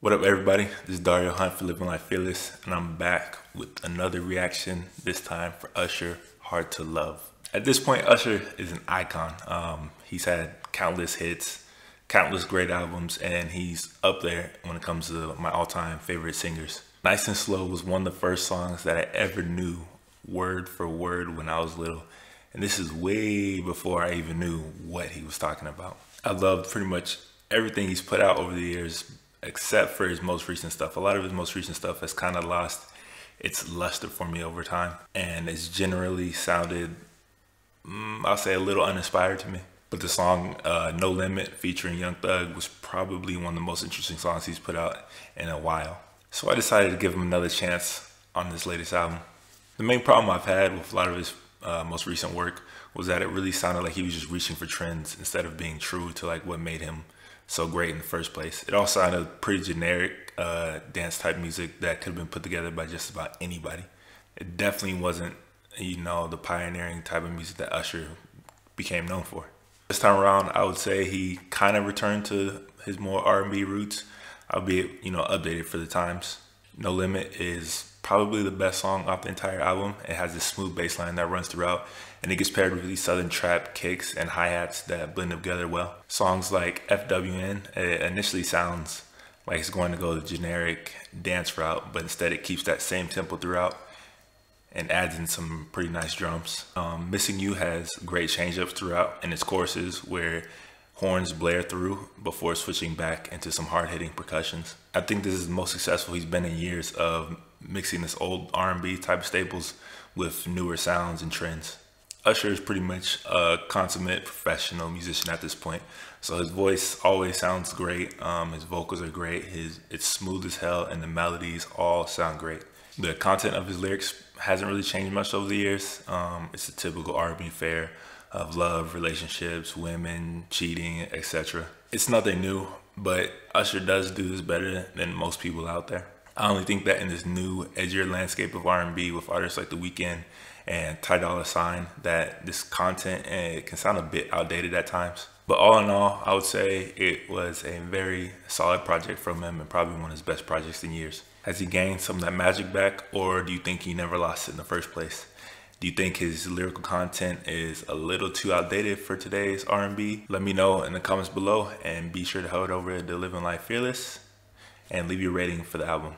What up, everybody? This is Dario Hunt for Living Life Fearless, and I'm back with another reaction, this time for Usher, Hard to Love. At this point, Usher is an icon. He's had countless hits, countless great albums, and he's up there when it comes to my all-time favorite singers. Nice and Slow was one of the first songs that I ever knew word for word when I was little. And this is way before I even knew what he was talking about. I loved pretty much everything he's put out over the years, except for his most recent stuff. A lot of his most recent stuff has kind of lost its luster for me over time, and it's generally sounded, I'll say, a little uninspired to me. But the song No Limit featuring Young Thug was probably one of the most interesting songs he's put out in a while. So I decided to give him another chance on this latest album. The main problem I've had with a lot of his most recent work was that it really sounded like he was just reaching for trends instead of being true to like what made him so great in the first place. It all sounded pretty generic dance type music that could have been put together by just about anybody. It definitely wasn't, the pioneering type of music that Usher became known for. This time around, I would say he kind of returned to his more R&B roots, albeit, updated for the times. No Limit is probably the best song off the entire album. It has this smooth bass line that runs throughout, and it gets paired with these southern trap kicks and hi-hats that blend together well. Songs like FWN, it initially sounds like it's going to go the generic dance route, but instead it keeps that same tempo throughout and adds in some pretty nice drums. Missing You has great change-ups throughout in its choruses where horns blare through before switching back into some hard-hitting percussions. I think this is the most successful he's been in years of mixing this old R&B type of staples with newer sounds and trends. Usher is pretty much a consummate professional musician at this point, so his voice always sounds great. His vocals are great. It's smooth as hell, and the melodies all sound great. The content of his lyrics hasn't really changed much over the years. It's a typical R&B fare of love, relationships, women, cheating, etc. It's nothing new, but Usher does do this better than most people out there. I only think that in this new, edgier landscape of R&B with artists like The Weeknd and Ty Dolla $ign, that this content it can sound a bit outdated at times. But all in all, I would say it was a very solid project from him and probably one of his best projects in years. Has he gained some of that magic back, or do you think he never lost it in the first place? Do you think his lyrical content is a little too outdated for today's R&B? Let me know in the comments below, and be sure to head over to Living Life Fearless and leave your rating for the album.